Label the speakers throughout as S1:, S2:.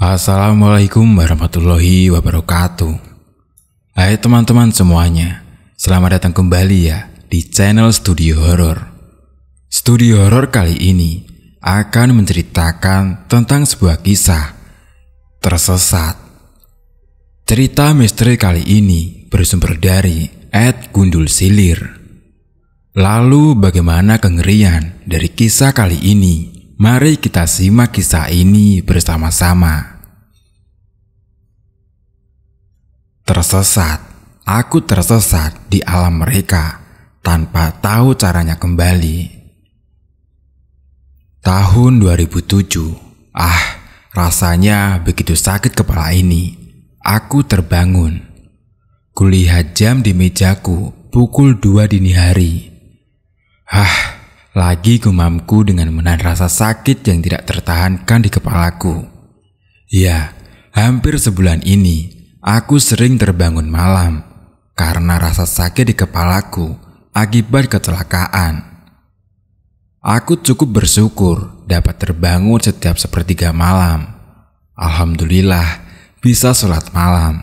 S1: Assalamualaikum warahmatullahi wabarakatuh. Hai teman-teman semuanya, selamat datang kembali ya di channel Studio Horor. Studio Horor kali ini akan menceritakan tentang sebuah kisah tersesat. Cerita misteri kali ini bersumber dari @gundul_silir. Lalu bagaimana kengerian dari kisah kali ini? Mari kita simak kisah ini bersama-sama. Tersesat. Aku tersesat di alam mereka tanpa tahu caranya kembali. Tahun 2007. Rasanya begitu sakit kepala ini. Aku terbangun. Kulihat jam di mejaku pukul 2 dini hari. Lagi gumamku dengan menahan rasa sakit yang tidak tertahankan di kepalaku. Ya, hampir sebulan ini aku sering terbangun malam karena rasa sakit di kepalaku akibat kecelakaan. Aku cukup bersyukur dapat terbangun setiap sepertiga malam. Alhamdulillah bisa sholat malam.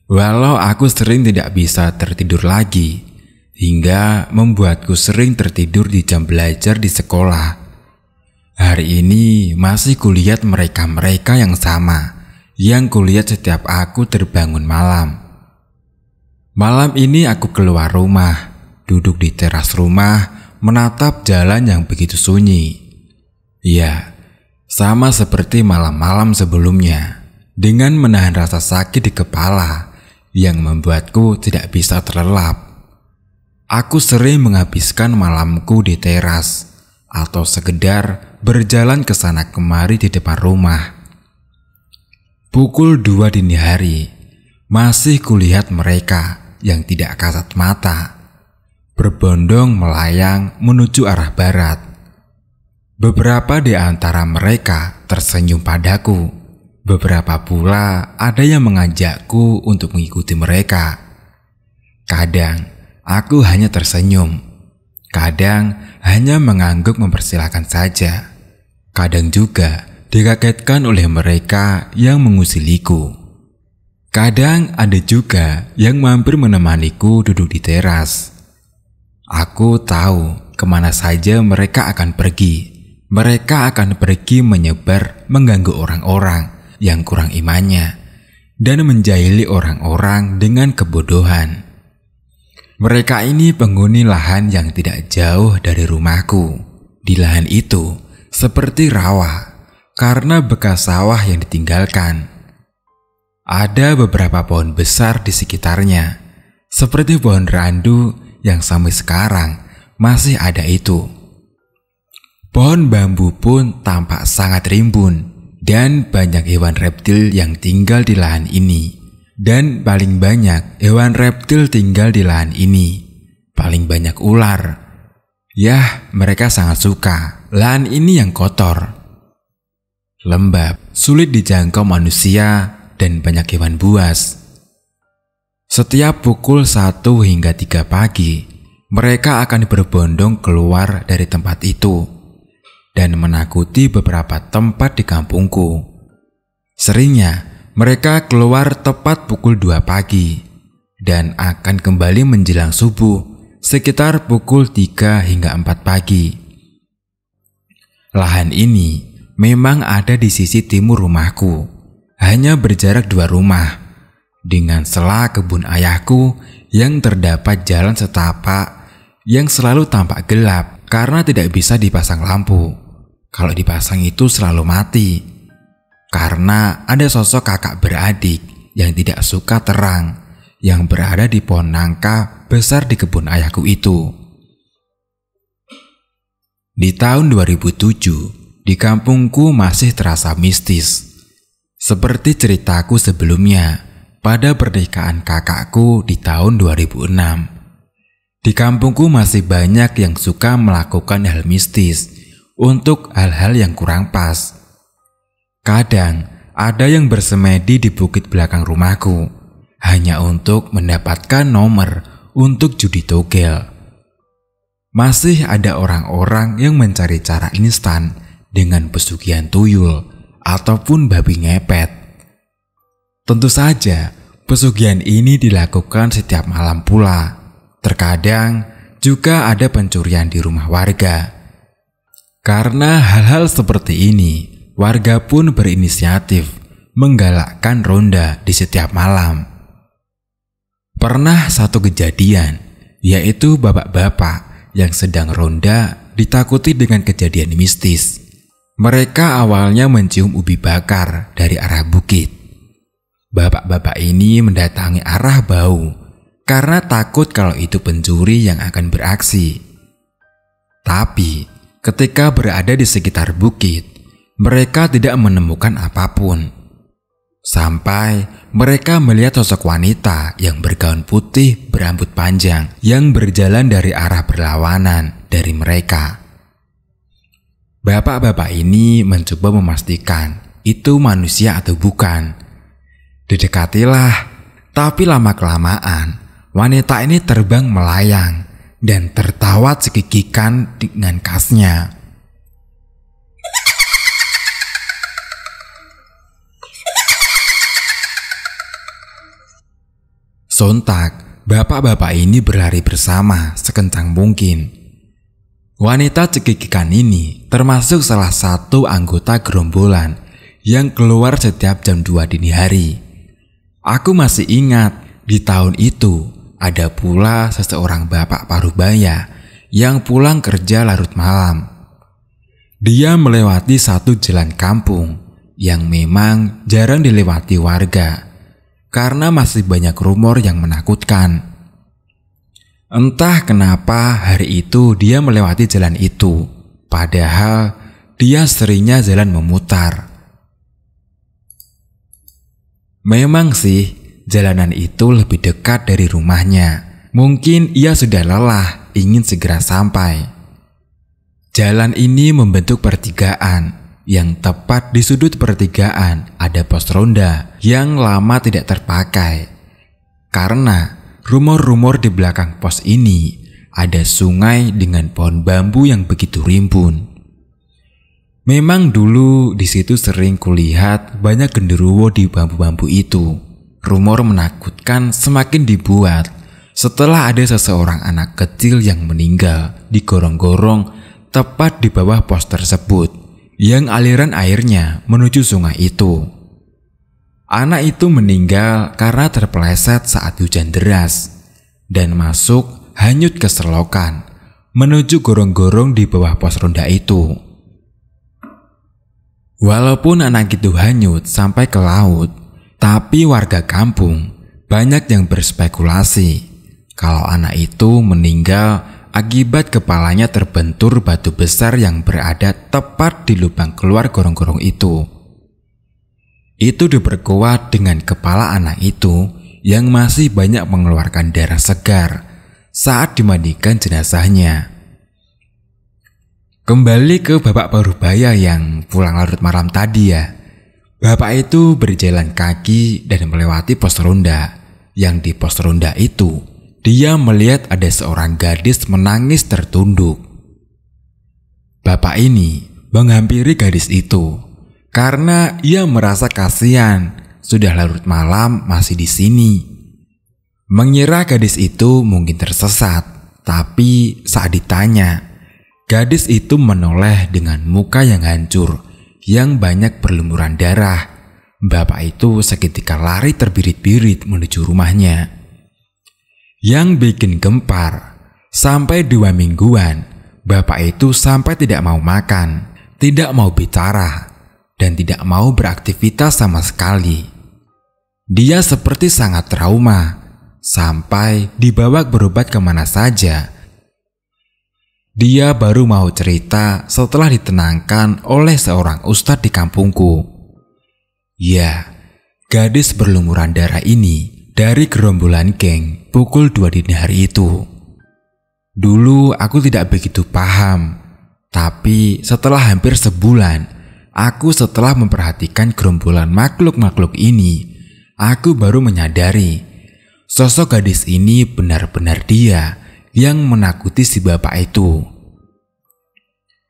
S1: Walau aku sering tidak bisa tertidur lagi, hingga membuatku sering tertidur di jam belajar di sekolah. Hari ini masih kulihat mereka-mereka yang sama yang kulihat setiap aku terbangun malam. Malam ini aku keluar rumah, duduk di teras rumah, menatap jalan yang begitu sunyi. Ya, sama seperti malam-malam sebelumnya, dengan menahan rasa sakit di kepala yang membuatku tidak bisa terlelap. Aku sering menghabiskan malamku di teras atau sekedar berjalan ke sana kemari di depan rumah. Pukul 2 dini hari, masih kulihat mereka yang tidak kasat mata, berbondong melayang menuju arah barat. Beberapa di antara mereka tersenyum padaku, beberapa pula ada yang mengajakku untuk mengikuti mereka. Kadang aku hanya tersenyum, kadang hanya mengangguk mempersilahkan saja, kadang juga dikagetkan oleh mereka yang mengusiliku. Kadang ada juga yang mampir menemaniku duduk di teras. Aku tahu kemana saja mereka akan pergi. Mereka akan pergi menyebar mengganggu orang-orang yang kurang imannya dan menjahili orang-orang dengan kebodohan. Mereka ini penghuni lahan yang tidak jauh dari rumahku. Di lahan itu seperti rawa karena bekas sawah yang ditinggalkan. Ada beberapa pohon besar di sekitarnya, seperti pohon randu yang sampai sekarang masih ada itu. Pohon bambu pun tampak sangat rimbun dan banyak hewan reptil yang tinggal di lahan ini. Dan paling banyak hewan reptil tinggal di lahan ini. Paling banyak ular. Yah, mereka sangat suka lahan ini yang kotor, lembab, sulit dijangkau manusia, dan banyak hewan buas. Setiap pukul 1 hingga 3 pagi, mereka akan berbondong keluar dari tempat itu dan menakuti beberapa tempat di kampungku. Seringnya mereka keluar tepat pukul 2 pagi dan akan kembali menjelang subuh sekitar pukul 3 hingga 4 pagi. Lahan ini memang ada di sisi timur rumahku, hanya berjarak 2 rumah, dengan sela kebun ayahku yang terdapat jalan setapak yang selalu tampak gelap karena tidak bisa dipasang lampu. Kalau dipasang itu selalu mati. Karena ada sosok kakak beradik yang tidak suka terang yang berada di pohon nangka besar di kebun ayahku itu. Di tahun 2007, di kampungku masih terasa mistis. Seperti ceritaku sebelumnya pada pernikahan kakakku di tahun 2006. Di kampungku masih banyak yang suka melakukan hal mistis untuk hal-hal yang kurang pas. Kadang ada yang bersemedi di bukit belakang rumahku hanya untuk mendapatkan nomor untuk judi togel. Masih ada orang-orang yang mencari cara instan dengan pesugihan tuyul ataupun babi ngepet. Tentu saja, pesugihan ini dilakukan setiap malam pula. Terkadang juga ada pencurian di rumah warga. Karena hal-hal seperti ini, warga pun berinisiatif menggalakkan ronda di setiap malam. Pernah satu kejadian, yaitu bapak-bapak yang sedang ronda ditakuti dengan kejadian mistis. Mereka awalnya mencium ubi bakar dari arah bukit. Bapak-bapak ini mendatangi arah bau karena takut kalau itu pencuri yang akan beraksi. Tapi ketika berada di sekitar bukit, mereka tidak menemukan apapun. Sampai mereka melihat sosok wanita yang bergaun putih berambut panjang yang berjalan dari arah berlawanan dari mereka. Bapak-bapak ini mencoba memastikan itu manusia atau bukan. Didekatilah, tapi lama-kelamaan wanita ini terbang melayang dan tertawa cekikikan dengan khasnya. Sontak, bapak-bapak ini berlari bersama sekencang mungkin. Wanita cekikikan ini termasuk salah satu anggota gerombolan yang keluar setiap jam 2 dini hari. Aku masih ingat di tahun itu ada pula seseorang bapak parubaya yang pulang kerja larut malam. Dia melewati satu jalan kampung yang memang jarang dilewati warga karena masih banyak rumor yang menakutkan. Entah kenapa hari itu dia melewati jalan itu, padahal dia seringnya jalan memutar. Memang sih, jalanan itu lebih dekat dari rumahnya. Mungkin ia sudah lelah, ingin segera sampai. Jalan ini membentuk pertigaan. Yang tepat di sudut pertigaan ada pos ronda yang lama tidak terpakai. Karena rumor-rumor di belakang pos ini ada sungai dengan pohon bambu yang begitu rimbun. Memang dulu di situ sering kulihat banyak genderuwo di bambu-bambu itu. Rumor menakutkan semakin dibuat setelah ada seseorang anak kecil yang meninggal di gorong-gorong tepat di bawah pos tersebut yang aliran airnya menuju sungai itu. Anak itu meninggal karena terpeleset saat hujan deras dan masuk hanyut ke selokan menuju gorong-gorong di bawah pos ronda itu. Walaupun anak itu hanyut sampai ke laut, tapi warga kampung banyak yang berspekulasi kalau anak itu meninggal akibat kepalanya terbentur batu besar yang berada tepat di lubang keluar gorong-gorong itu. Itu diperkuat dengan kepala anak itu yang masih banyak mengeluarkan darah segar saat dimandikan jenazahnya. Kembali ke bapak parubaya yang pulang larut malam tadi ya. Bapak itu berjalan kaki dan melewati pos ronda. Yang di pos ronda itu, dia melihat ada seorang gadis menangis tertunduk. Bapak ini menghampiri gadis itu karena ia merasa kasihan sudah larut malam masih di sini. Mengira gadis itu mungkin tersesat, tapi saat ditanya, gadis itu menoleh dengan muka yang hancur, yang banyak berlumuran darah. Bapak itu seketika lari terbirit-birit menuju rumahnya. Yang bikin gempar, sampai 2 mingguan, bapak itu sampai tidak mau makan, tidak mau bicara, dan tidak mau beraktivitas sama sekali. Dia seperti sangat trauma, sampai dibawa berobat kemana saja. Dia baru mau cerita setelah ditenangkan oleh seorang ustadz di kampungku. Ya, gadis berlumuran darah ini dari gerombolan geng pukul 2 dini hari itu. Dulu aku tidak begitu paham, tapi setelah hampir sebulan, setelah memperhatikan gerombolan makhluk-makhluk ini, aku baru menyadari sosok gadis ini benar-benar dia yang menakuti si bapak itu.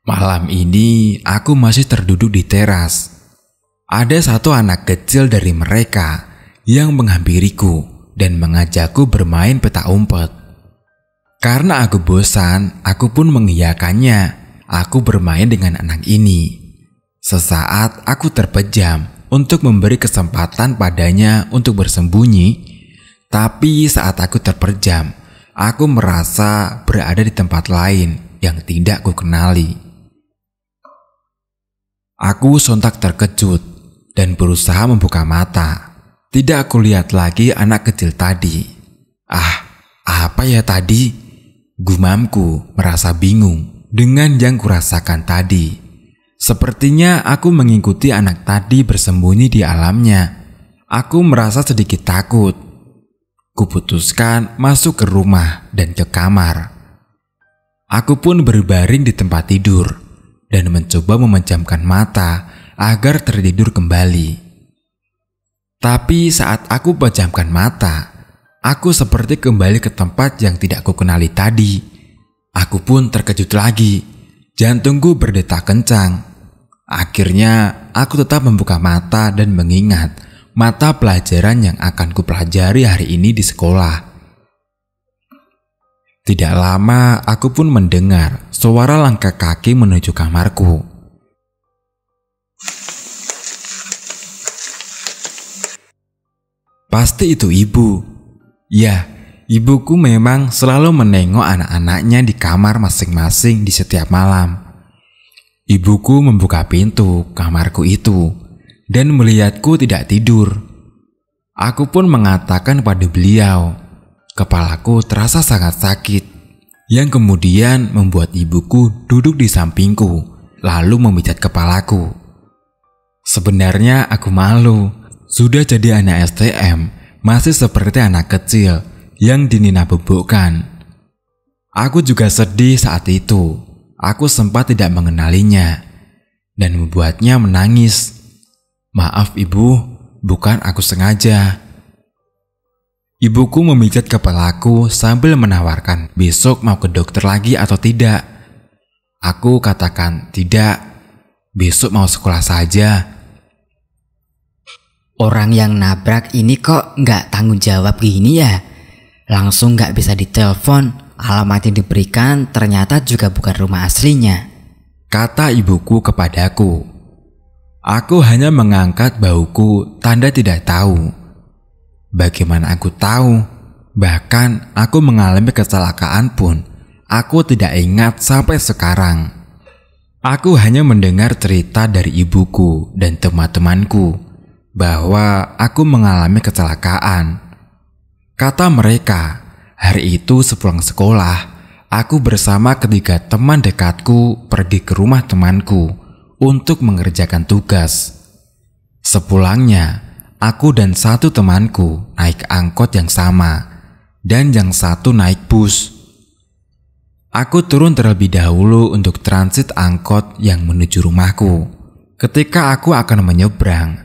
S1: Malam ini aku masih terduduk di teras. Ada satu anak kecil dari mereka yang menghampiriku dan mengajakku bermain petak umpet. Karena aku bosan, aku pun mengiyakannya. Aku bermain dengan anak ini. Sesaat aku terpejam untuk memberi kesempatan padanya untuk bersembunyi. Tapi saat aku terpejam, aku merasa berada di tempat lain yang tidak kukenali. Aku sontak terkejut dan berusaha membuka mata. Tidak aku lihat lagi anak kecil tadi. Apa ya tadi? Gumamku merasa bingung dengan yang kurasakan tadi. Sepertinya aku mengikuti anak tadi bersembunyi di alamnya. Aku merasa sedikit takut. Kuputuskan masuk ke rumah dan ke kamar. Aku pun berbaring di tempat tidur dan mencoba memejamkan mata agar tertidur kembali. Tapi saat aku pejamkan mata, aku seperti kembali ke tempat yang tidak kukenali tadi. Aku pun terkejut lagi. Jantungku berdetak kencang. Akhirnya aku tetap membuka mata dan mengingat mata pelajaran yang akan kupelajari hari ini di sekolah. Tidak lama aku pun mendengar suara langkah kaki menuju kamarku. Pasti itu ibu. Ya, ibuku memang selalu menengok anak-anaknya di kamar masing-masing di setiap malam. Ibuku membuka pintu kamarku itu dan melihatku tidak tidur. Aku pun mengatakan pada beliau, kepalaku terasa sangat sakit, yang kemudian membuat ibuku duduk di sampingku lalu memijat kepalaku. Sebenarnya aku malu. Sudah jadi anak STM, masih seperti anak kecil yang dininah-bebokkan. Aku juga sedih saat itu. Aku sempat tidak mengenalinya dan membuatnya menangis. Maaf ibu, bukan aku sengaja. Ibuku memijat kepalaku sambil menawarkan besok mau ke dokter lagi atau tidak. Aku katakan tidak, besok mau sekolah saja.
S2: Orang yang nabrak ini kok nggak tanggung jawab gini ya? Langsung nggak bisa ditelepon, alamat yang diberikan ternyata juga bukan rumah aslinya,
S1: kata ibuku kepadaku. Aku hanya mengangkat bahuku tanda tidak tahu. Bagaimana aku tahu? Bahkan aku mengalami kecelakaan pun aku tidak ingat sampai sekarang. Aku hanya mendengar cerita dari ibuku dan teman-temanku bahwa aku mengalami kecelakaan. Kata mereka, hari itu sepulang sekolah, aku bersama ketiga teman dekatku pergi ke rumah temanku untuk mengerjakan tugas. Sepulangnya, aku dan satu temanku naik angkot yang sama, dan yang satu naik bus. Aku turun terlebih dahulu untuk transit angkot yang menuju rumahku. Ketika aku akan menyeberang,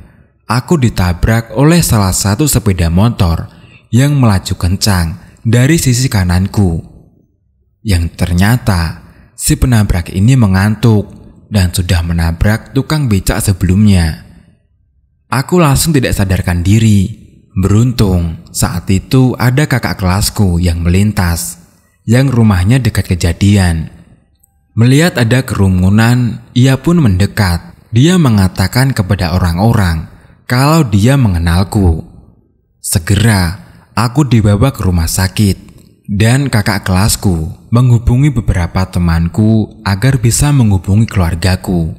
S1: aku ditabrak oleh salah satu sepeda motor yang melaju kencang dari sisi kananku. Yang ternyata si penabrak ini mengantuk dan sudah menabrak tukang becak sebelumnya. Aku langsung tidak sadarkan diri. Beruntung saat itu ada kakak kelasku yang melintas, yang rumahnya dekat kejadian. Melihat ada kerumunan, ia pun mendekat. Dia mengatakan kepada orang-orang kalau dia mengenalku. Segera aku dibawa ke rumah sakit dan kakak kelasku menghubungi beberapa temanku agar bisa menghubungi keluargaku.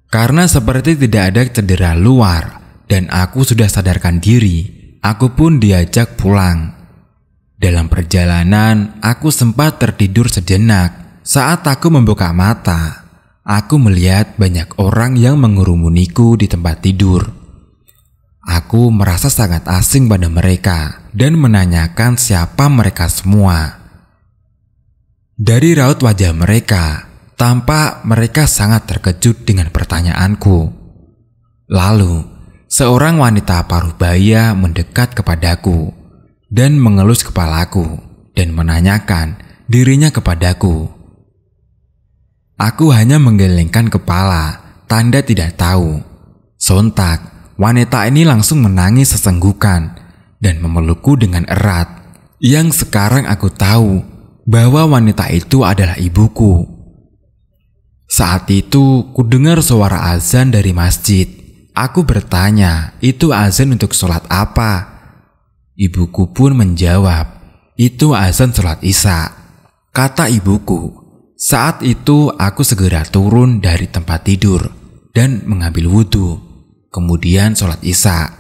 S1: Karena seperti tidak ada cedera luar dan aku sudah sadarkan diri, aku pun diajak pulang. Dalam perjalanan, aku sempat tertidur sejenak. Saat aku membuka mata, aku melihat banyak orang yang mengerumuniku di tempat tidur. Aku merasa sangat asing pada mereka dan menanyakan siapa mereka semua. Dari raut wajah mereka, tampak mereka sangat terkejut dengan pertanyaanku. Lalu, seorang wanita paruh baya mendekat kepadaku dan mengelus kepalaku dan menanyakan dirinya kepadaku. Aku hanya menggelengkan kepala, tanda tidak tahu. Sontak, wanita ini langsung menangis sesenggukan dan memelukku dengan erat. Yang sekarang aku tahu bahwa wanita itu adalah ibuku. Saat itu, kudengar suara azan dari masjid. Aku bertanya, itu azan untuk sholat apa? Ibuku pun menjawab, itu azan sholat Isya. Kata ibuku. Saat itu aku segera turun dari tempat tidur dan mengambil wudhu, kemudian sholat Isya.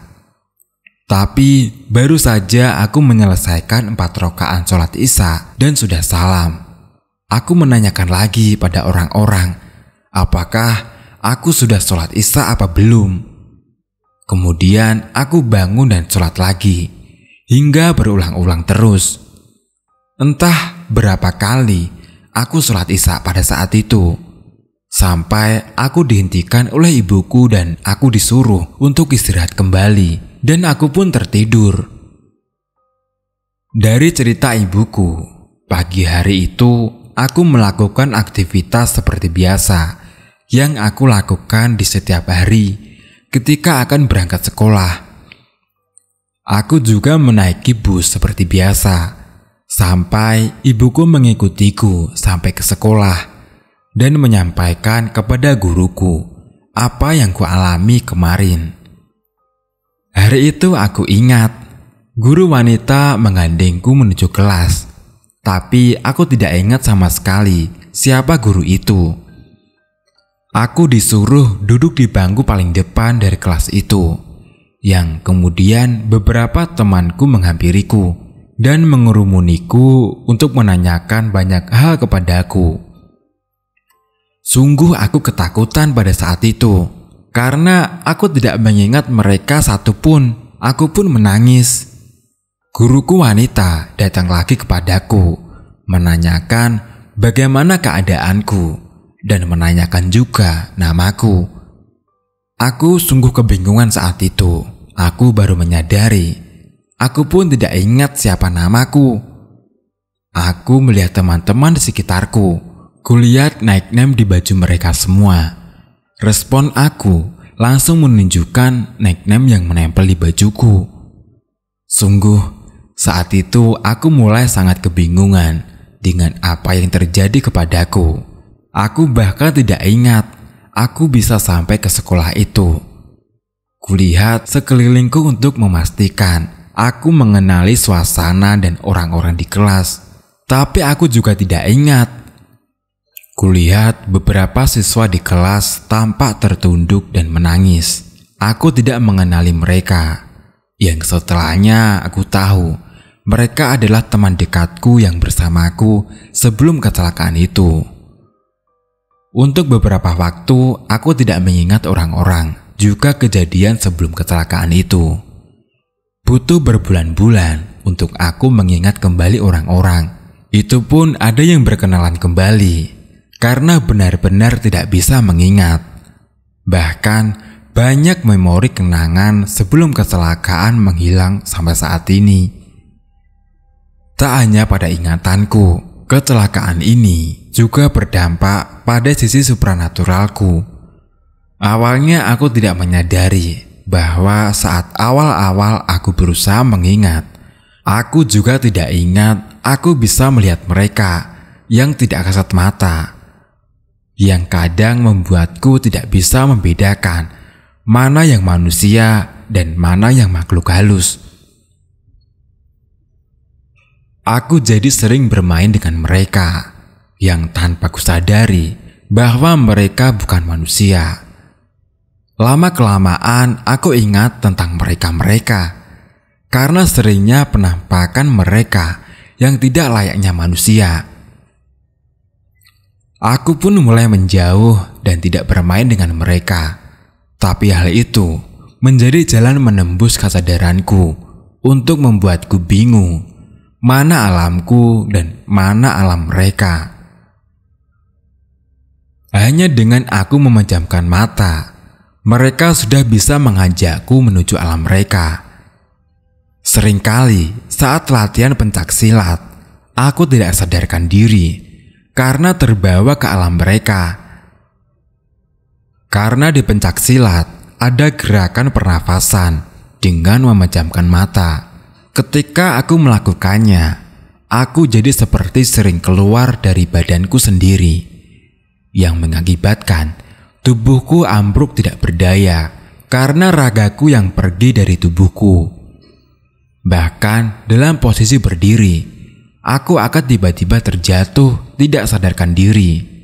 S1: Tapi baru saja aku menyelesaikan 4 rakaat sholat Isya dan sudah salam. Aku menanyakan lagi pada orang-orang, apakah aku sudah sholat Isya apa belum? Kemudian aku bangun dan sholat lagi, hingga berulang-ulang terus. Entah berapa kali aku sholat Isya pada saat itu, sampai aku dihentikan oleh ibuku dan aku disuruh untuk istirahat kembali, dan aku pun tertidur. Dari cerita ibuku, pagi hari itu aku melakukan aktivitas seperti biasa yang aku lakukan di setiap hari ketika akan berangkat sekolah. Aku juga menaiki bus seperti biasa, sampai ibuku mengikutiku sampai ke sekolah dan menyampaikan kepada guruku apa yang kualami kemarin. Hari itu aku ingat, guru wanita menggandengku menuju kelas, tapi aku tidak ingat sama sekali siapa guru itu. Aku disuruh duduk di bangku paling depan dari kelas itu, yang kemudian beberapa temanku menghampiriku dan mengerumuniku untuk menanyakan banyak hal kepadaku. Sungguh aku ketakutan pada saat itu, karena aku tidak mengingat mereka satupun. Aku pun menangis. Guruku wanita datang lagi kepadaku, menanyakan bagaimana keadaanku, dan menanyakan juga namaku. Aku sungguh kebingungan saat itu. Aku baru menyadari, aku pun tidak ingat siapa namaku. Aku melihat teman-teman di sekitarku. Kulihat nickname di baju mereka semua. Respon aku langsung menunjukkan nickname yang menempel di bajuku. Sungguh, saat itu aku mulai sangat kebingungan dengan apa yang terjadi kepadaku. Aku bahkan tidak ingat aku bisa sampai ke sekolah itu. Kulihat sekelilingku untuk memastikan aku mengenali suasana dan orang-orang di kelas, tapi aku juga tidak ingat. Kulihat beberapa siswa di kelas tampak tertunduk dan menangis. Aku tidak mengenali mereka. Yang setelahnya aku tahu mereka adalah teman dekatku yang bersamaku sebelum kecelakaan itu. Untuk beberapa waktu aku tidak mengingat orang-orang, juga kejadian sebelum kecelakaan itu. Butuh berbulan-bulan untuk aku mengingat kembali orang-orang. Itu pun ada yang berkenalan kembali, karena benar-benar tidak bisa mengingat. Bahkan banyak memori kenangan sebelum kecelakaan menghilang sampai saat ini. Tak hanya pada ingatanku, kecelakaan ini juga berdampak pada sisi supranaturalku. Awalnya aku tidak menyadari bahwa saat awal-awal aku berusaha mengingat, aku juga tidak ingat aku bisa melihat mereka yang tidak kasat mata, yang kadang membuatku tidak bisa membedakan mana yang manusia dan mana yang makhluk halus. Aku jadi sering bermain dengan mereka yang tanpa kusadari bahwa mereka bukan manusia. Lama-kelamaan aku ingat tentang mereka-mereka karena seringnya penampakan mereka yang tidak layaknya manusia. Aku pun mulai menjauh dan tidak bermain dengan mereka. Tapi hal itu menjadi jalan menembus kesadaranku untuk membuatku bingung mana alamku dan mana alam mereka. Hanya dengan aku memejamkan mata, mereka sudah bisa mengajakku menuju alam mereka. Seringkali saat latihan pencaksilat, aku tidak sadarkan diri karena terbawa ke alam mereka. Karena di pencaksilat, ada gerakan pernafasan dengan memejamkan mata. Ketika aku melakukannya, aku jadi seperti sering keluar dari badanku sendiri, yang mengakibatkan tubuhku ambruk tidak berdaya karena ragaku yang pergi dari tubuhku. Bahkan dalam posisi berdiri, aku akan tiba-tiba terjatuh tidak sadarkan diri.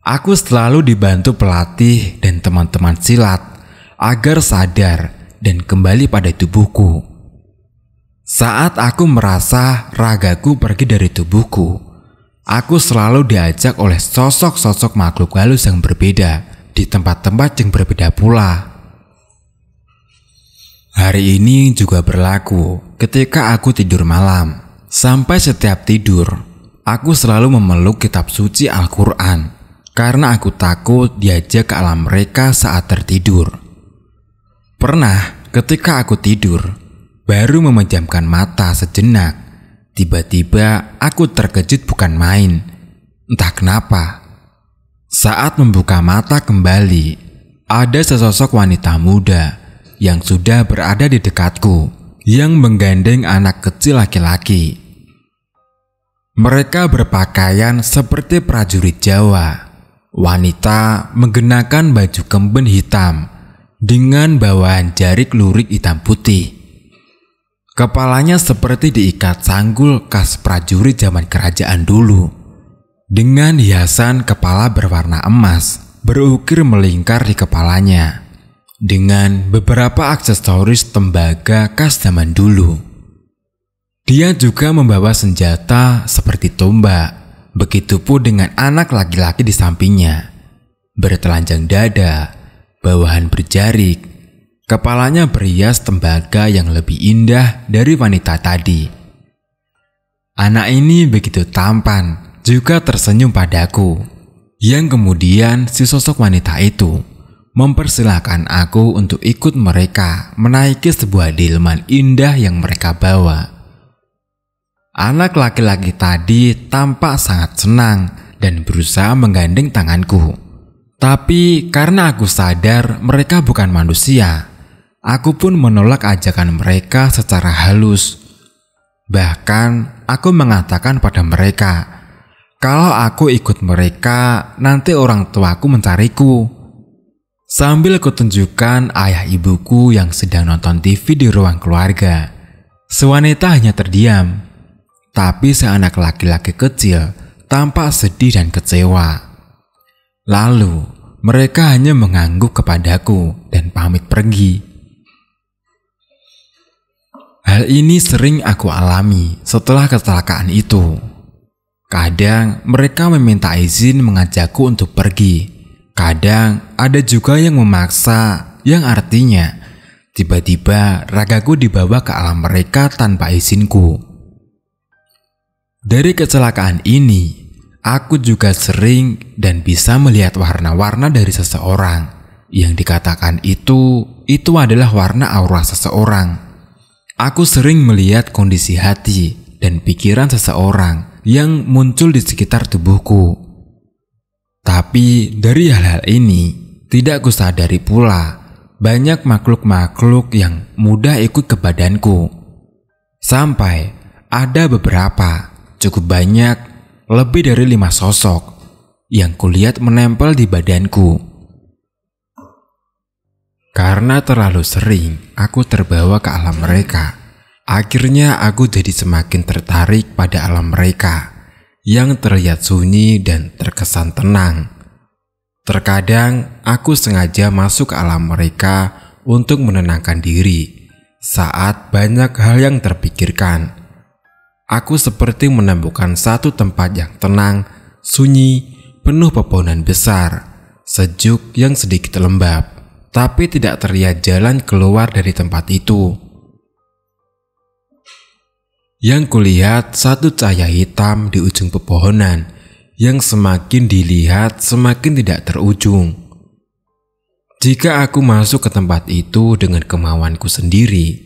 S1: Aku selalu dibantu pelatih dan teman-teman silat agar sadar dan kembali pada tubuhku. Saat aku merasa ragaku pergi dari tubuhku, aku selalu diajak oleh sosok-sosok makhluk halus yang berbeda di tempat-tempat yang berbeda pula. Hari ini juga berlaku ketika aku tidur malam. Sampai setiap tidur, aku selalu memeluk kitab suci Al-Quran karena aku takut diajak ke alam mereka saat tertidur. Pernah ketika aku tidur, baru memejamkan mata sejenak, tiba-tiba aku terkejut bukan main. Entah kenapa. Saat membuka mata kembali, ada sesosok wanita muda yang sudah berada di dekatku, yang menggandeng anak kecil laki-laki. Mereka berpakaian seperti prajurit Jawa. Wanita mengenakan baju kemben hitam dengan bawahan jarik lurik hitam putih. Kepalanya seperti diikat sanggul khas prajurit zaman kerajaan dulu, dengan hiasan kepala berwarna emas berukir melingkar di kepalanya, dengan beberapa aksesoris tembaga khas zaman dulu. Dia juga membawa senjata seperti tombak. Begitupun dengan anak laki-laki di sampingnya, bertelanjang dada, bawahan berjarik, kepalanya berhias tembaga yang lebih indah dari wanita tadi. Anak ini begitu tampan, juga tersenyum padaku, yang kemudian si sosok wanita itu mempersilahkan aku untuk ikut mereka menaiki sebuah delman indah yang mereka bawa. Anak laki-laki tadi tampak sangat senang dan berusaha menggandeng tanganku. Tapi karena aku sadar mereka bukan manusia, aku pun menolak ajakan mereka secara halus. Bahkan aku mengatakan pada mereka, kalau aku ikut mereka, nanti orang tuaku mencariku. Sambil kutunjukkan ayah ibuku yang sedang nonton TV di ruang keluarga. Sewanita hanya terdiam. Tapi seanak laki-laki kecil tampak sedih dan kecewa. Lalu mereka hanya mengangguk kepadaku dan pamit pergi. Hal ini sering aku alami setelah kecelakaan itu. Kadang mereka meminta izin mengajakku untuk pergi. Kadang ada juga yang memaksa, yang artinya tiba-tiba ragaku dibawa ke alam mereka tanpa izinku. Dari kecelakaan ini, aku juga sering dan bisa melihat warna-warna dari seseorang. Yang dikatakan itu adalah warna aura seseorang. Aku sering melihat kondisi hati dan pikiran seseorang yang muncul di sekitar tubuhku. Tapi dari hal-hal ini, tidak kusadari pula banyak makhluk-makhluk yang mudah ikut ke badanku. Sampai ada beberapa, cukup banyak, lebih dari 5 sosok yang kulihat menempel di badanku. Karena terlalu sering aku terbawa ke alam mereka, akhirnya aku jadi semakin tertarik pada alam mereka yang terlihat sunyi dan terkesan tenang. Terkadang aku sengaja masuk ke alam mereka untuk menenangkan diri saat banyak hal yang terpikirkan. Aku seperti menemukan satu tempat yang tenang, sunyi, penuh pepohonan besar, sejuk yang sedikit lembab, tapi tidak terlihat jalan keluar dari tempat itu. Yang kulihat satu cahaya hitam di ujung pepohonan, yang semakin dilihat semakin tidak terujung. Jika aku masuk ke tempat itu dengan kemauanku sendiri,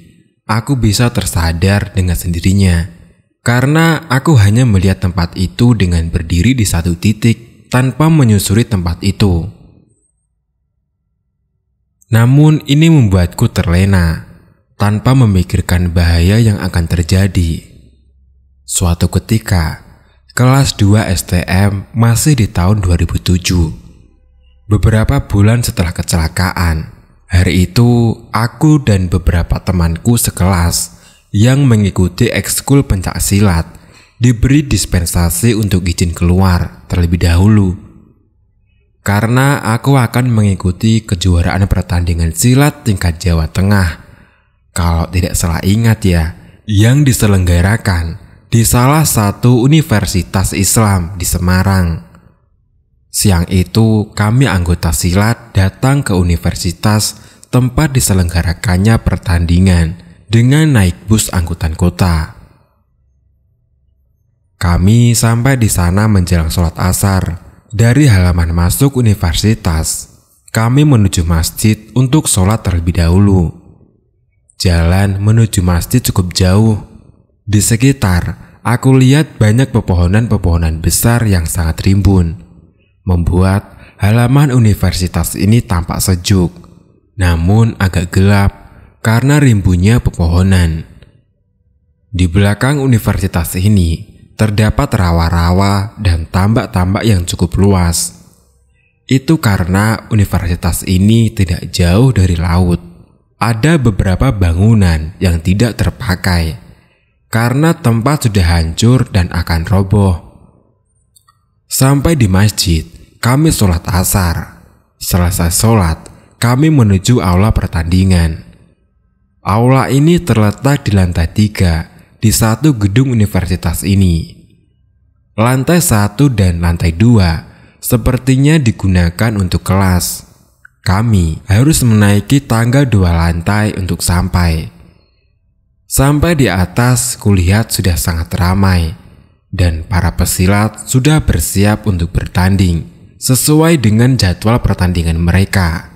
S1: aku bisa tersadar dengan sendirinya. Karena aku hanya melihat tempat itu dengan berdiri di satu titik tanpa menyusuri tempat itu. Namun ini membuatku terlena, tanpa memikirkan bahaya yang akan terjadi. Suatu ketika, kelas 2 STM masih di tahun 2007. Beberapa bulan setelah kecelakaan, hari itu aku dan beberapa temanku sekelas yang mengikuti ekskul pencaksilat diberi dispensasi untuk izin keluar terlebih dahulu. Karena aku akan mengikuti kejuaraan pertandingan silat tingkat Jawa Tengah, kalau tidak salah ingat ya, yang diselenggarakan di salah satu universitas Islam di Semarang. Siang itu kami anggota silat datang ke universitas tempat diselenggarakannya pertandingan dengan naik bus angkutan kota. Kami sampai di sana menjelang sholat asar. Dari halaman masuk universitas, kami menuju masjid untuk sholat terlebih dahulu. Jalan menuju masjid cukup jauh. Di sekitar, aku lihat banyak pepohonan-pepohonan besar yang sangat rimbun, membuat halaman universitas ini tampak sejuk, namun agak gelap karena rimbunnya pepohonan. Di belakang universitas ini, terdapat rawa-rawa dan tambak-tambak yang cukup luas. Itu karena universitas ini tidak jauh dari laut. Ada beberapa bangunan yang tidak terpakai karena tempat sudah hancur dan akan roboh. Sampai di masjid, kami sholat asar. Selesai sholat, kami menuju aula pertandingan. Aula ini terletak di lantai 3 di satu gedung universitas ini. Lantai 1 dan lantai 2 sepertinya digunakan untuk kelas. Kami harus menaiki tangga 2 lantai untuk sampai. Sampai di atas, kulihat sudah sangat ramai dan para pesilat sudah bersiap untuk bertanding sesuai dengan jadwal pertandingan mereka.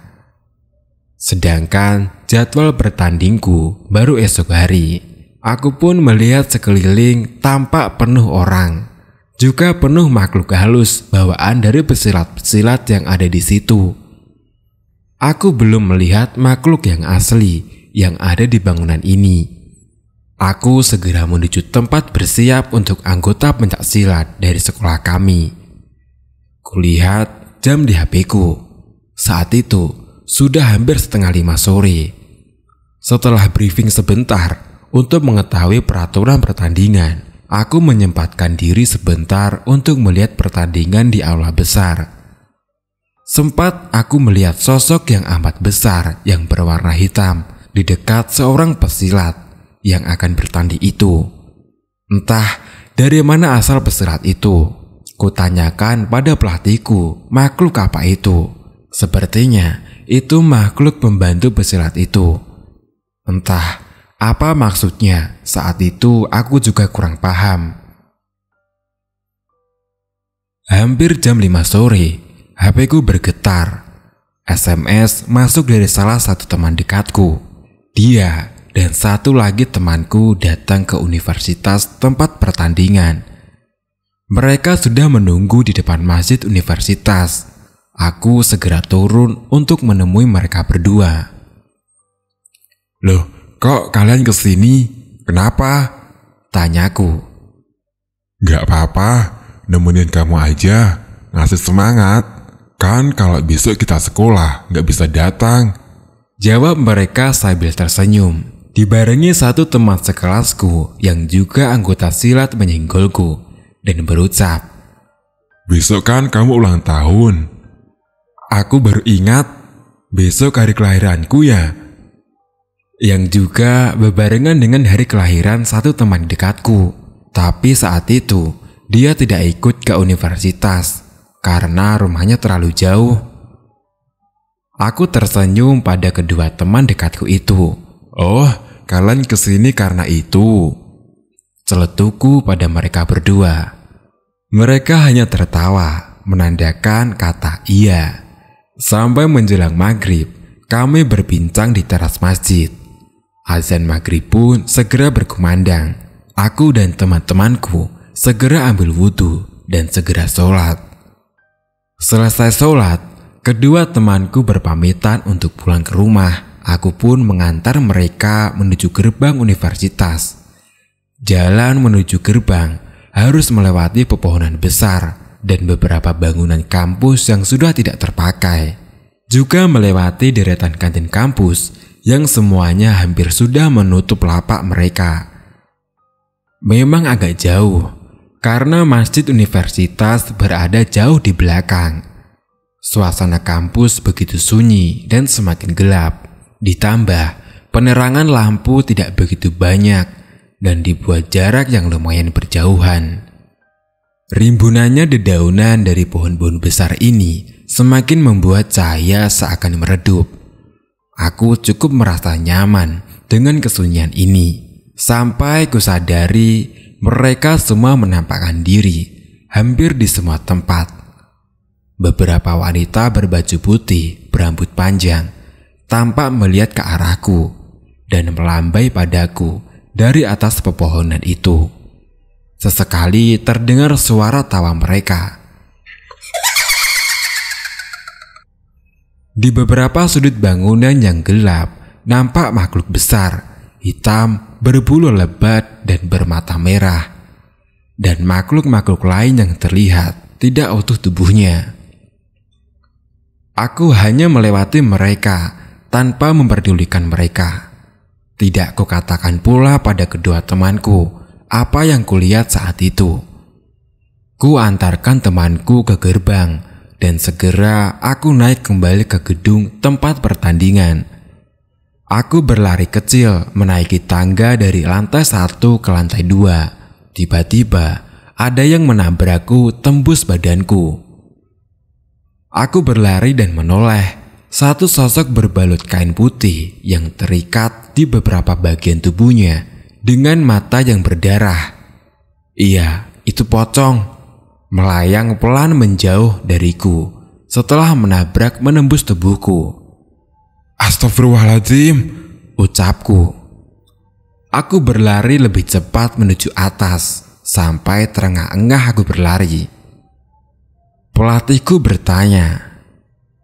S1: Sedangkan jadwal bertandingku baru esok hari. Aku pun melihat sekeliling tampak penuh orang, juga penuh makhluk halus bawaan dari pesilat-pesilat yang ada di situ. Aku belum melihat makhluk yang asli yang ada di bangunan ini. Aku segera menuju tempat bersiap untuk anggota pencaksilat dari sekolah kami. Kulihat jam di HP-ku. Saat itu sudah hampir 4:30 sore. Setelah briefing sebentar untuk mengetahui peraturan pertandingan, aku menyempatkan diri sebentar untuk melihat pertandingan di aula besar. Sempat aku melihat sosok yang amat besar yang berwarna hitam di dekat seorang pesilat yang akan bertanding itu. Entah dari mana asal pesilat itu. Kutanyakan pada pelatihku, makhluk apa itu? Sepertinya itu makhluk pembantu pesilat itu. Entah apa maksudnya, saat itu aku juga kurang paham. Hampir jam 5 sore, HP-ku bergetar. SMS masuk dari salah satu teman dekatku. Dia dan satu lagi temanku datang ke universitas tempat pertandingan. Mereka sudah menunggu di depan masjid universitas. Aku segera turun untuk menemui mereka berdua. "Loh, kok kalian kesini? Kenapa?" tanyaku.
S3: "Gak apa-apa, nemenin kamu aja, ngasih semangat. Kan kalau besok kita sekolah, gak bisa datang,"
S1: jawab mereka sambil tersenyum. Dibarengi satu teman sekelasku yang juga anggota silat menyenggolku dan berucap,
S3: "Besok kan kamu ulang tahun."
S1: "Aku baru ingat, besok hari kelahiranku ya." Yang juga berbarengan dengan hari kelahiran satu teman dekatku. Tapi saat itu, dia tidak ikut ke universitas karena rumahnya terlalu jauh. Aku tersenyum pada kedua teman dekatku itu.
S3: "Oh, kalian kesini karena itu,"
S1: celetuku pada mereka berdua. Mereka hanya tertawa, menandakan kata iya. Sampai menjelang maghrib, kami berbincang di teras masjid. Azan maghrib pun segera berkumandang. Aku dan teman-temanku segera ambil wudhu dan segera sholat. Selesai sholat, Kedua temanku berpamitan untuk pulang ke rumah. Aku pun mengantar mereka menuju gerbang universitas. Jalan menuju gerbang harus melewati pepohonan besar dan beberapa bangunan kampus yang sudah tidak terpakai. Juga melewati deretan kantin kampus yang semuanya hampir sudah menutup lapak mereka. Memang agak jauh, karena masjid universitas berada jauh di belakang. Suasana kampus begitu sunyi dan semakin gelap. Ditambah, penerangan lampu tidak begitu banyak dan dibuat jarak yang lumayan berjauhan. Rimbunannya dedaunan dari pohon-pohon besar ini semakin membuat cahaya seakan meredup. Aku cukup merasa nyaman dengan kesunyian ini. Sampai kusadari mereka semua menampakkan diri hampir di semua tempat. Beberapa wanita berbaju putih berambut panjang tampak melihat ke arahku dan melambai padaku dari atas pepohonan itu. Sesekali terdengar suara tawa mereka. Di beberapa sudut bangunan yang gelap nampak makhluk besar, hitam, berbulu lebat dan bermata merah. Dan makhluk-makhluk lain yang terlihat tidak utuh tubuhnya. Aku hanya melewati mereka tanpa memperdulikan mereka. Tidak kukatakan pula pada kedua temanku apa yang kulihat saat itu. Ku antarkan temanku ke gerbang dan segera aku naik kembali ke gedung tempat pertandingan. Aku berlari kecil menaiki tangga dari lantai 1 ke lantai 2. Tiba-tiba ada yang menabrakku tembus badanku. Aku berlari dan menoleh. Satu sosok berbalut kain putih yang terikat di beberapa bagian tubuhnya dengan mata yang berdarah. Iya, itu pocong. Melayang pelan menjauh dariku setelah menembus tubuhku.
S3: Astagfirullahaladzim,
S1: ucapku. Aku berlari lebih cepat menuju atas, sampai terengah-engah aku berlari. Pelatihku bertanya,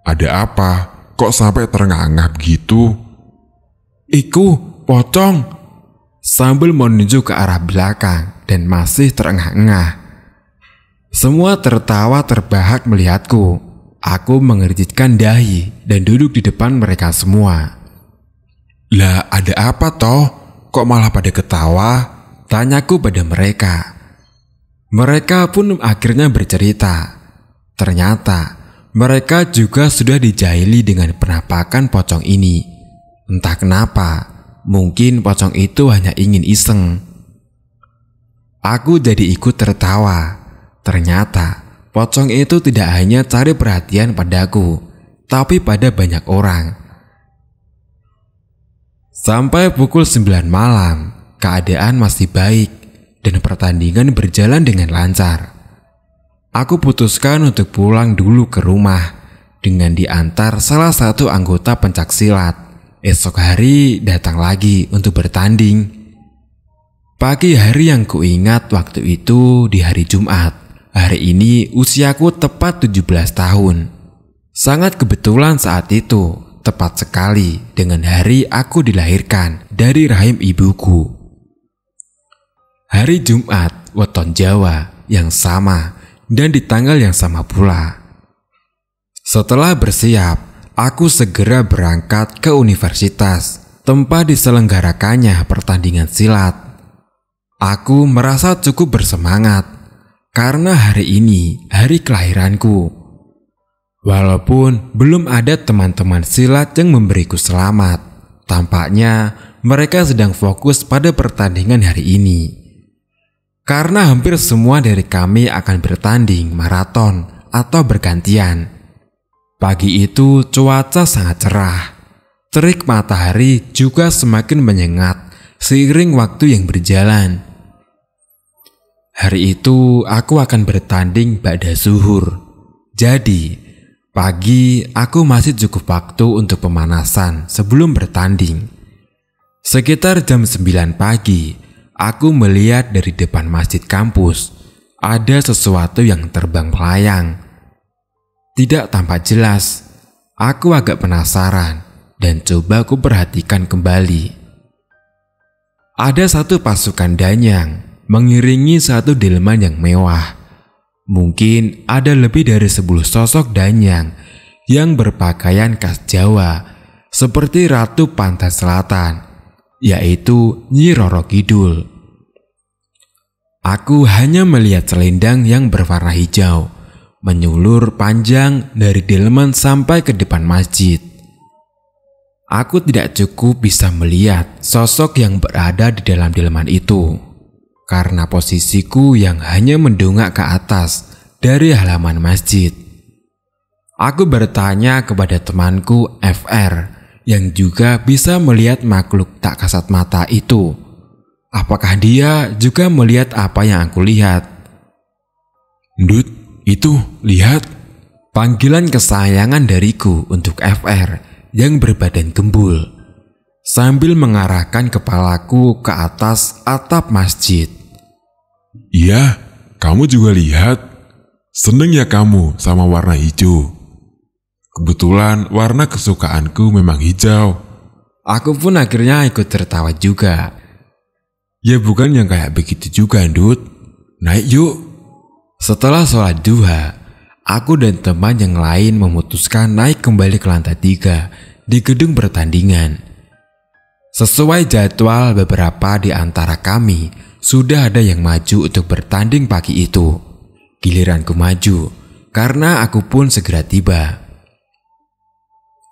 S3: ada apa? Kok sampai terengah-engah begitu?
S1: "Iku, pocong," sambil menuju ke arah belakang dan masih terengah-engah. Semua tertawa terbahak melihatku. Aku mengerjitkan dahi dan duduk di depan mereka semua.
S3: Lah, ada apa toh? Kok malah pada ketawa?
S1: Tanyaku pada mereka. Mereka pun akhirnya bercerita. Ternyata mereka juga sudah dijahili dengan penampakan pocong ini. Entah kenapa, mungkin pocong itu hanya ingin iseng. Aku jadi ikut tertawa. Ternyata pocong itu tidak hanya cari perhatian padaku, tapi pada banyak orang. Sampai pukul 9 malam, keadaan masih baik dan pertandingan berjalan dengan lancar. Aku putuskan untuk pulang dulu ke rumah dengan diantar salah satu anggota pencaksilat. Esok hari datang lagi untuk bertanding. Pagi hari yang kuingat waktu itu di hari Jumat. Hari ini usiaku tepat 17 tahun. Sangat kebetulan saat itu, tepat sekali dengan hari aku dilahirkan dari rahim ibuku. Hari Jumat, weton Jawa yang sama dan di tanggal yang sama pula. Setelah bersiap, aku segera berangkat ke universitas, tempat diselenggarakannya pertandingan silat. Aku merasa cukup bersemangat karena hari ini hari kelahiranku. Walaupun belum ada teman-teman silat yang memberiku selamat, tampaknya mereka sedang fokus pada pertandingan hari ini. Karena hampir semua dari kami akan bertanding maraton atau bergantian. Pagi itu cuaca sangat cerah. Terik matahari juga semakin menyengat seiring waktu yang berjalan. Hari itu aku akan bertanding ba'da zuhur. Jadi, pagi aku masih cukup waktu untuk pemanasan sebelum bertanding. Sekitar jam 9 pagi, aku melihat dari depan masjid kampus ada sesuatu yang terbang melayang. Tidak tampak jelas, Aku agak penasaran dan coba aku perhatikan kembali. Ada satu pasukan danyang mengiringi satu delman yang mewah. Mungkin ada lebih dari 10 sosok danyang yang berpakaian khas Jawa seperti Ratu Pantai Selatan, yaitu Nyi Roro Kidul. Aku hanya melihat selendang yang berwarna hijau menyulur panjang dari delman sampai ke depan masjid. Aku tidak cukup bisa melihat sosok yang berada di dalam delman itu karena posisiku yang hanya mendongak ke atas dari halaman masjid. Aku bertanya kepada temanku FR yang juga bisa melihat makhluk tak kasat mata itu. Apakah dia juga melihat apa yang aku lihat?
S3: Ndut, itu, lihat.
S1: Panggilan kesayangan dariku untuk FR yang berbadan gembul sambil mengarahkan kepalaku ke atas atap masjid.
S3: Iya, kamu juga lihat. Seneng ya kamu sama warna hijau? Kebetulan warna kesukaanku memang hijau.
S1: Aku pun akhirnya ikut tertawa juga. Ya bukan yang kayak begitu juga, Ndut. Naik yuk. Setelah sholat duha, aku dan teman yang lain memutuskan naik kembali ke lantai 3 di gedung pertandingan. Sesuai jadwal, beberapa di antara kami sudah ada yang maju untuk bertanding pagi itu. Giliranku maju, karena aku pun segera tiba.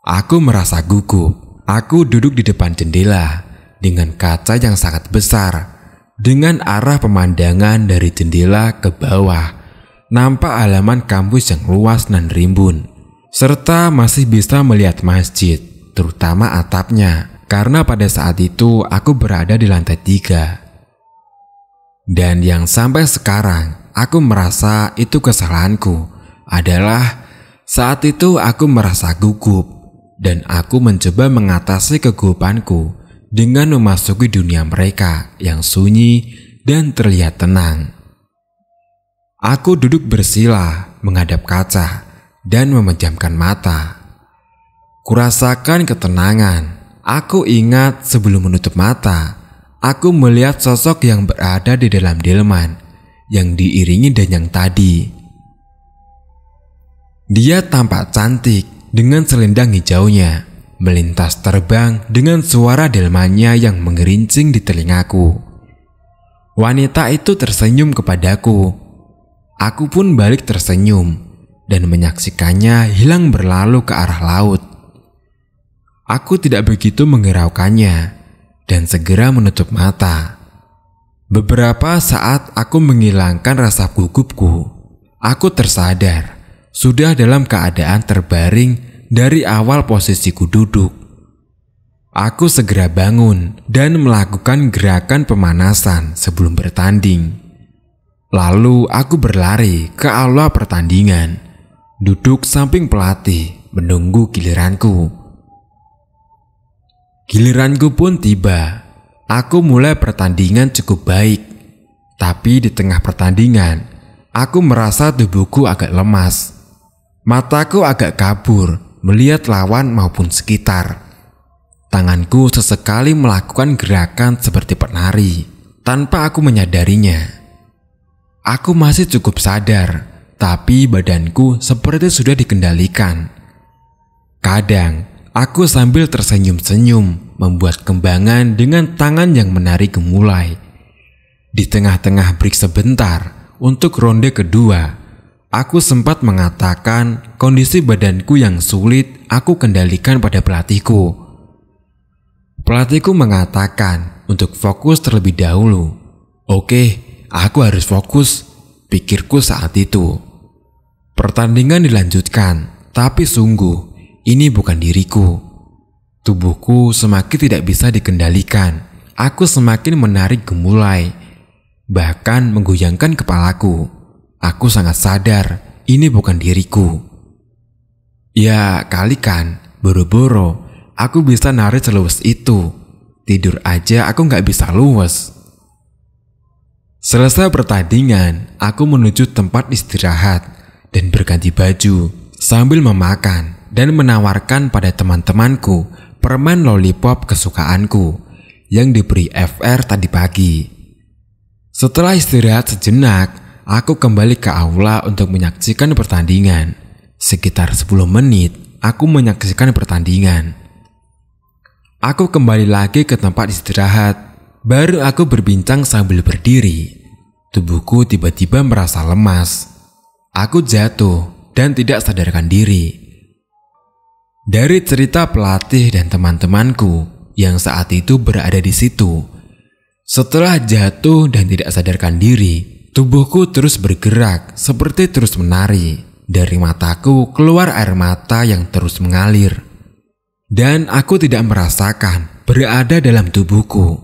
S1: Aku merasa gugup. Aku duduk di depan jendela dengan kaca yang sangat besar. Dengan arah pemandangan dari jendela ke bawah, nampak halaman kampus yang luas dan rimbun, serta masih bisa melihat masjid, terutama atapnya, karena pada saat itu aku berada di lantai 3. Dan yang sampai sekarang aku merasa itu kesalahanku adalah saat itu aku merasa gugup dan aku mencoba mengatasi kegugupanku dengan memasuki dunia mereka yang sunyi dan terlihat tenang. Aku duduk bersila menghadap kaca dan memejamkan mata. Kurasakan ketenangan. Aku ingat sebelum menutup mata, aku melihat sosok yang berada di dalam delman yang diiringi danyang tadi. Dia tampak cantik dengan selendang hijaunya, melintas terbang dengan suara delmannya yang mengerincing di telingaku. Wanita itu tersenyum kepadaku. Aku pun balik tersenyum dan menyaksikannya hilang berlalu ke arah laut. Aku tidak begitu menghiraukannya dan segera menutup mata. Beberapa saat aku menghilangkan rasa gugupku. Aku tersadar sudah dalam keadaan terbaring dari awal posisiku duduk. Aku segera bangun dan melakukan gerakan pemanasan sebelum bertanding. Lalu aku berlari ke aula pertandingan, duduk samping pelatih menunggu giliranku. Giliranku pun tiba. Aku mulai pertandingan cukup baik, tapi di tengah pertandingan, aku merasa tubuhku agak lemas. Mataku agak kabur melihat lawan maupun sekitar. Tanganku sesekali melakukan gerakan seperti penari tanpa aku menyadarinya. Aku masih cukup sadar, tapi badanku seperti sudah dikendalikan. Kadang aku sambil tersenyum-senyum membuat kembangan dengan tangan yang menari gemulai. Di tengah-tengah break sebentar untuk ronde kedua, aku sempat mengatakan kondisi badanku yang sulit aku kendalikan pada pelatihku. Pelatihku mengatakan untuk fokus terlebih dahulu. Oke, aku harus fokus, pikirku saat itu. Pertandingan dilanjutkan, tapi sungguh ini bukan diriku. Tubuhku semakin tidak bisa dikendalikan. Aku semakin menarik gemulai, bahkan menggoyangkan kepalaku. Aku sangat sadar ini bukan diriku. Ya kali kan, boro-boro aku bisa nari seluwes itu. Tidur aja aku nggak bisa luwes. Selesai pertandingan, aku menuju tempat istirahat dan berganti baju sambil memakan dan menawarkan pada teman-temanku permen lollipop kesukaanku yang diberi FR tadi pagi. Setelah istirahat sejenak, aku kembali ke aula untuk menyaksikan pertandingan. Sekitar 10 menit, aku menyaksikan pertandingan. Aku kembali lagi ke tempat istirahat. Baru aku berbincang sambil berdiri. Tubuhku tiba-tiba merasa lemas. Aku jatuh dan tidak sadarkan diri. Dari cerita pelatih dan teman-temanku yang saat itu berada di situ, setelah jatuh dan tidak sadarkan diri, tubuhku terus bergerak seperti terus menari. Dari mataku keluar air mata yang terus mengalir. Dan aku tidak merasakan berada dalam tubuhku.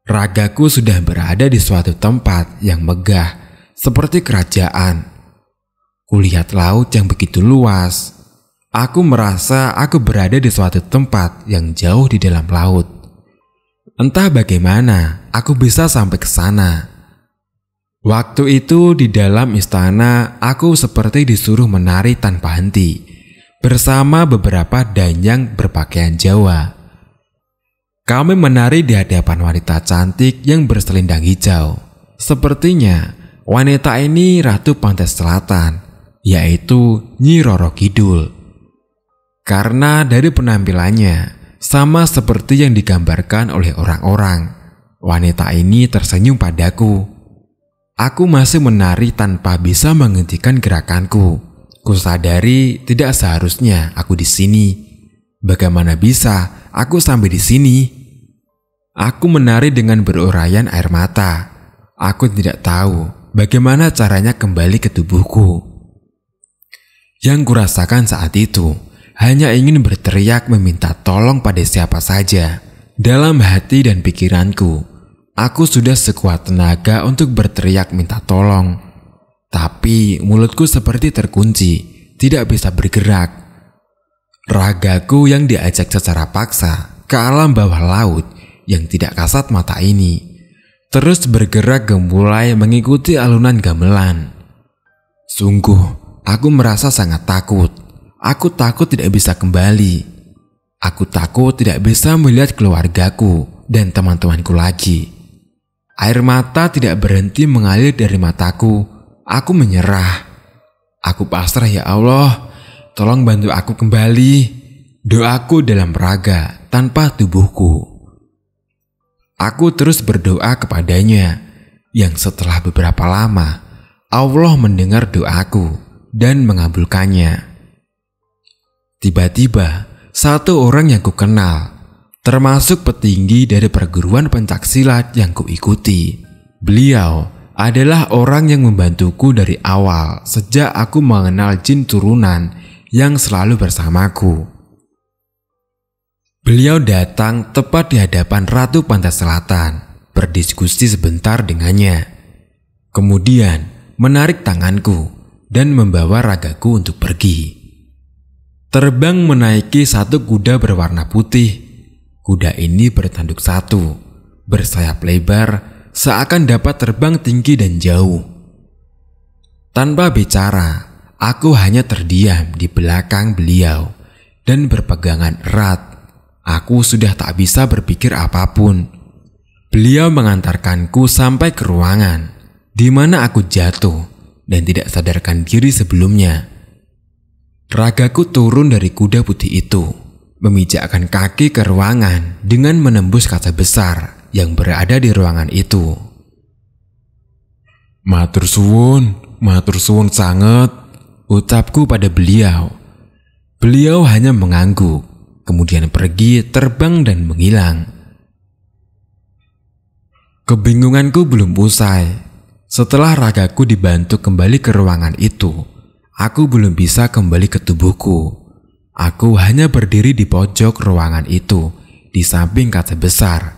S1: Ragaku sudah berada di suatu tempat yang megah, seperti kerajaan. Kulihat laut yang begitu luas. Aku merasa aku berada di suatu tempat yang jauh di dalam laut. Entah bagaimana aku bisa sampai ke sana. Waktu itu di dalam istana, aku seperti disuruh menari tanpa henti bersama beberapa danyang berpakaian Jawa. Kami menari di hadapan wanita cantik yang berselendang hijau. Sepertinya wanita ini Ratu Pantai Selatan, yaitu Nyi Roro Kidul. Karena dari penampilannya sama seperti yang digambarkan oleh orang-orang, wanita ini tersenyum padaku. Aku masih menari tanpa bisa menghentikan gerakanku. Kusadari tidak seharusnya aku di sini. Bagaimana bisa aku sampai di sini? Aku menari dengan berurayan air mata. Aku tidak tahu bagaimana caranya kembali ke tubuhku. Yang kurasakan saat itu hanya ingin berteriak meminta tolong pada siapa saja. Dalam hati dan pikiranku, aku sudah sekuat tenaga untuk berteriak minta tolong. Tapi mulutku seperti terkunci, tidak bisa bergerak. Ragaku yang diajak secara paksa ke alam bawah laut yang tidak kasat mata ini terus bergerak gemulai mengikuti alunan gamelan. Sungguh, aku merasa sangat takut. Aku takut tidak bisa kembali. Aku takut tidak bisa melihat keluargaku dan teman-temanku lagi. Air mata tidak berhenti mengalir dari mataku. Aku menyerah. Aku pasrah, ya Allah. Tolong bantu aku kembali. Doaku dalam raga tanpa tubuhku. Aku terus berdoa kepadanya, yang setelah beberapa lama Allah mendengar doaku dan mengabulkannya. Tiba-tiba satu orang yang kukenal, termasuk petinggi dari perguruan pencaksilat yang kuikuti. Beliau adalah orang yang membantuku dari awal sejak aku mengenal jin turunan yang selalu bersamaku. Beliau datang tepat di hadapan Ratu Pantai Selatan, berdiskusi sebentar dengannya. Kemudian menarik tanganku dan membawa ragaku untuk pergi. Terbang menaiki satu kuda berwarna putih. Kuda ini bertanduk satu, bersayap lebar, seakan dapat terbang tinggi dan jauh. Tanpa bicara, aku hanya terdiam di belakang beliau dan berpegangan erat. Aku sudah tak bisa berpikir apapun. Beliau mengantarkanku sampai ke ruangan di mana aku jatuh dan tidak sadarkan diri sebelumnya. Ragaku turun dari kuda putih itu, memijakkan kaki ke ruangan dengan menembus kaca besar yang berada di ruangan itu.
S3: Matur suwun sanget, ucapku pada beliau.
S1: Beliau hanya mengangguk, kemudian pergi terbang dan menghilang. Kebingunganku belum usai. Setelah ragaku dibantu kembali ke ruangan itu, aku belum bisa kembali ke tubuhku. Aku hanya berdiri di pojok ruangan itu, di samping kaca besar.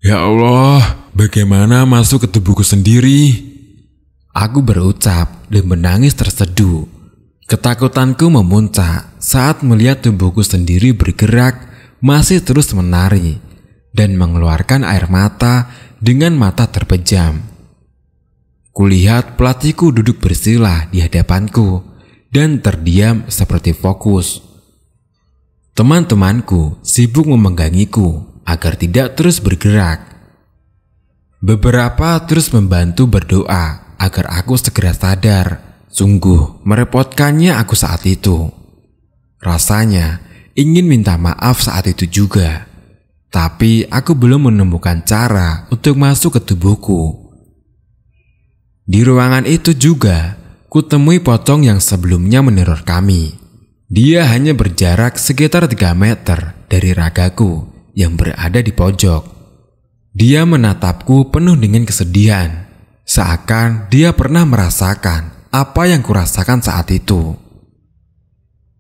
S3: Ya Allah, bagaimana masuk ke tubuhku sendiri?
S1: Aku berucap dan menangis terseduh. Ketakutanku memuncak saat melihat tubuhku sendiri bergerak, masih terus menari, dan mengeluarkan air mata dengan mata terpejam. Kulihat pelatihku duduk bersila di hadapanku dan terdiam seperti fokus. Teman-temanku sibuk memenggangiku agar tidak terus bergerak. Beberapa terus membantu berdoa agar aku segera sadar. Sungguh merepotkannya aku saat itu. Rasanya ingin minta maaf saat itu juga, tapi aku belum menemukan cara untuk masuk ke tubuhku. Di ruangan itu juga kutemui pocong yang sebelumnya meneror kami. Dia hanya berjarak sekitar 3 meter dari ragaku yang berada di pojok. Dia menatapku penuh dengan kesedihan, seakan dia pernah merasakan apa yang kurasakan saat itu.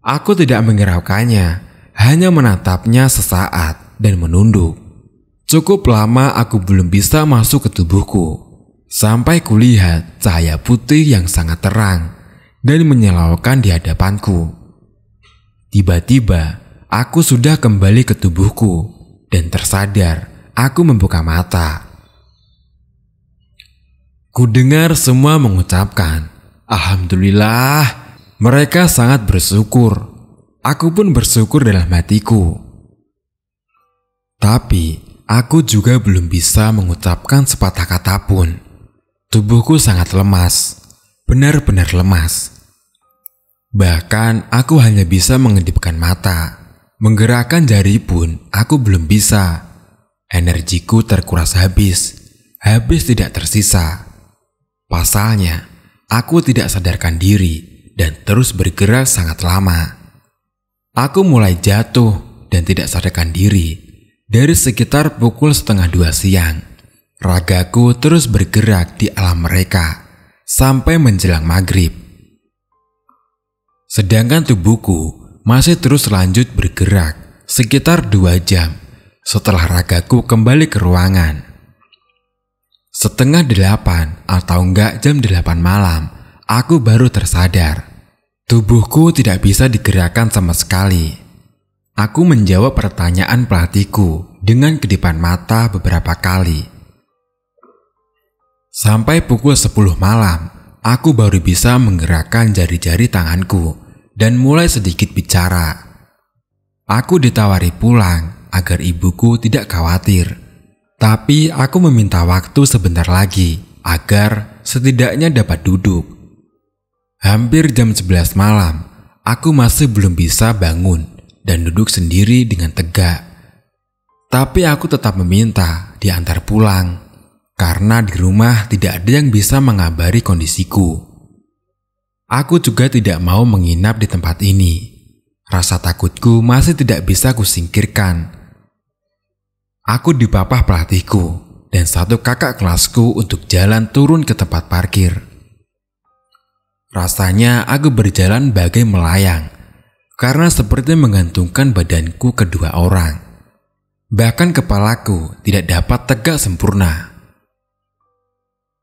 S1: Aku tidak menghiraukannya, hanya menatapnya sesaat dan menunduk. Cukup lama aku belum bisa masuk ke tubuhku, sampai kulihat cahaya putih yang sangat terang dan menyilaukan di hadapanku. Tiba-tiba, aku sudah kembali ke tubuhku dan tersadar aku membuka mata. Kudengar semua mengucapkan, "Alhamdulillah." Mereka sangat bersyukur. Aku pun bersyukur dalam hatiku. Tapi, aku juga belum bisa mengucapkan sepatah kata pun. Tubuhku sangat lemas, benar-benar lemas. Bahkan aku hanya bisa mengedipkan mata. Menggerakkan jari pun aku belum bisa. Energiku terkuras habis tidak tersisa. Pasalnya, aku tidak sadarkan diri dan terus bergerak sangat lama. Aku mulai jatuh dan tidak sadarkan diri. Dari sekitar pukul 1:30 siang, ragaku terus bergerak di alam mereka sampai menjelang maghrib. Sedangkan tubuhku masih terus lanjut bergerak sekitar 2 jam setelah ragaku kembali ke ruangan. 7:30 atau enggak jam 8 malam, aku baru tersadar. Tubuhku tidak bisa digerakkan sama sekali. Aku menjawab pertanyaan pelatihku dengan kedipan mata beberapa kali. Sampai pukul 10 malam, aku baru bisa menggerakkan jari-jari tanganku dan mulai sedikit bicara. Aku ditawari pulang agar ibuku tidak khawatir. Tapi aku meminta waktu sebentar lagi agar setidaknya dapat duduk. Hampir jam 11 malam, aku masih belum bisa bangun dan duduk sendiri dengan tegak. Tapi aku tetap meminta diantar pulang, karena di rumah tidak ada yang bisa mengabari kondisiku. Aku juga tidak mau menginap di tempat ini. Rasa takutku masih tidak bisa kusingkirkan. Aku dipapah pelatihku dan satu kakak kelasku untuk jalan turun ke tempat parkir. Rasanya aku berjalan bagai melayang, karena seperti menggantungkan badanku ke 2 orang. Bahkan kepalaku tidak dapat tegak sempurna.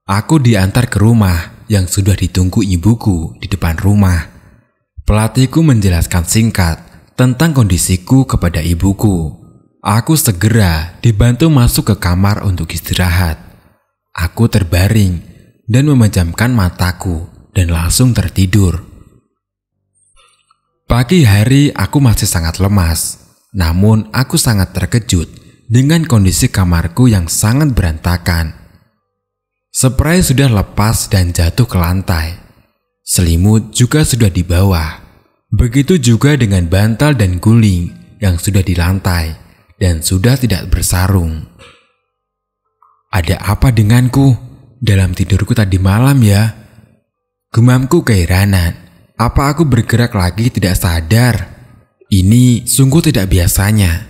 S1: Aku diantar ke rumah yang sudah ditunggu ibuku di depan rumah. Pelatihku menjelaskan singkat tentang kondisiku kepada ibuku. Aku segera dibantu masuk ke kamar untuk istirahat. Aku terbaring dan memejamkan mataku dan langsung tertidur. Pagi hari aku masih sangat lemas, namun aku sangat terkejut dengan kondisi kamarku yang sangat berantakan. Spray sudah lepas dan jatuh ke lantai. Selimut juga sudah di bawah. Begitu juga dengan bantal dan guling yang sudah di lantai dan sudah tidak bersarung. Ada apa denganku dalam tidurku tadi malam ya? Gumamku keheranan. Apa aku bergerak lagi tidak sadar? Ini sungguh tidak biasanya.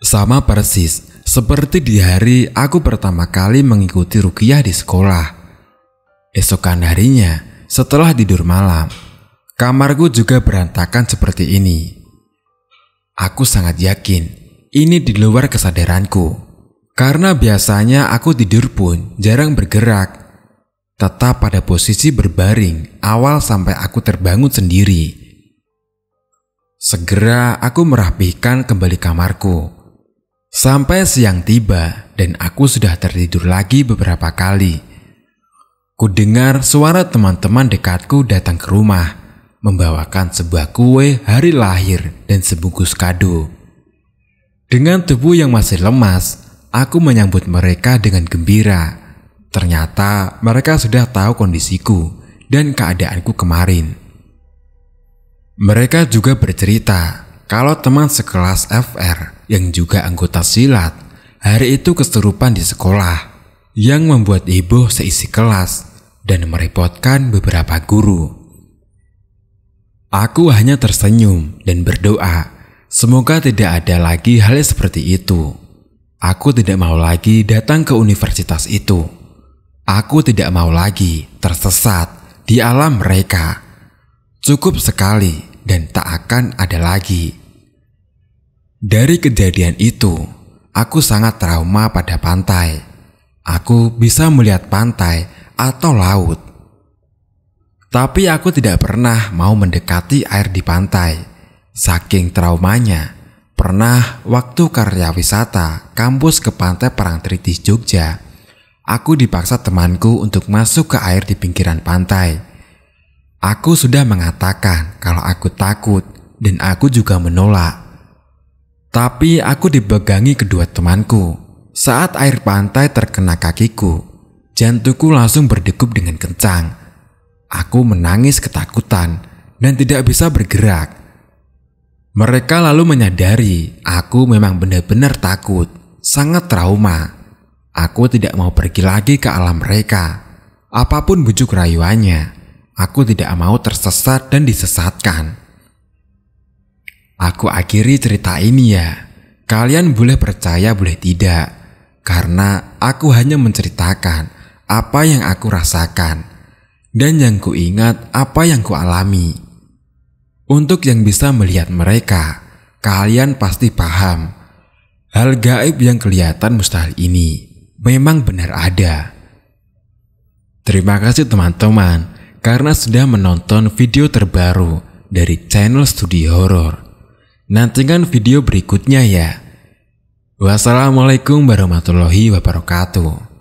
S1: Sama persis seperti di hari aku pertama kali mengikuti ruqyah di sekolah. Esokan harinya, setelah tidur malam, kamarku juga berantakan seperti ini. Aku sangat yakin ini di luar kesadaranku, karena biasanya aku tidur pun jarang bergerak, tetap pada posisi berbaring awal sampai aku terbangun sendiri. Segera aku merapihkan kembali kamarku. Sampai siang tiba dan aku sudah tertidur lagi beberapa kali. Kudengar suara teman-teman dekatku datang ke rumah. membawakan sebuah kue hari lahir dan sebungkus kado. Dengan tubuh yang masih lemas, aku menyambut mereka dengan gembira. Ternyata mereka sudah tahu kondisiku dan keadaanku kemarin. Mereka juga bercerita kalau teman sekelas FR yang juga anggota silat hari itu kesurupan di sekolah yang membuat heboh seisi kelas dan merepotkan beberapa guru. Aku hanya tersenyum dan berdoa, semoga tidak ada lagi hal seperti itu. Aku tidak mau lagi datang ke universitas itu. Aku tidak mau lagi tersesat di alam mereka. Cukup sekali dan tak akan ada lagi. Dari kejadian itu, aku sangat trauma pada pantai. Aku bisa melihat pantai atau laut. Tapi aku tidak pernah mau mendekati air di pantai. Saking traumanya, pernah waktu karya wisata kampus ke pantai Parangtritis Jogja, aku dipaksa temanku untuk masuk ke air di pinggiran pantai. Aku sudah mengatakan kalau aku takut dan aku juga menolak. Tapi aku dipegangi kedua temanku. Saat air pantai terkena kakiku, jantungku langsung berdegup dengan kencang. Aku menangis ketakutan dan tidak bisa bergerak. Mereka lalu menyadari aku memang benar-benar takut, sangat trauma. Aku tidak mau pergi lagi ke alam mereka. Apapun bujuk rayuannya, aku tidak mau tersesat dan disesatkan. Aku akhiri cerita ini ya. Kalian boleh percaya boleh tidak, karena aku hanya menceritakan apa yang aku rasakan. Dan yang kuingat apa yang kualami. Untuk yang bisa melihat mereka, kalian pasti paham. Hal gaib yang kelihatan mustahil ini memang benar ada. Terima kasih teman-teman karena sudah menonton video terbaru dari channel Studi Horor. Nantikan video berikutnya ya. Wassalamualaikum warahmatullahi wabarakatuh.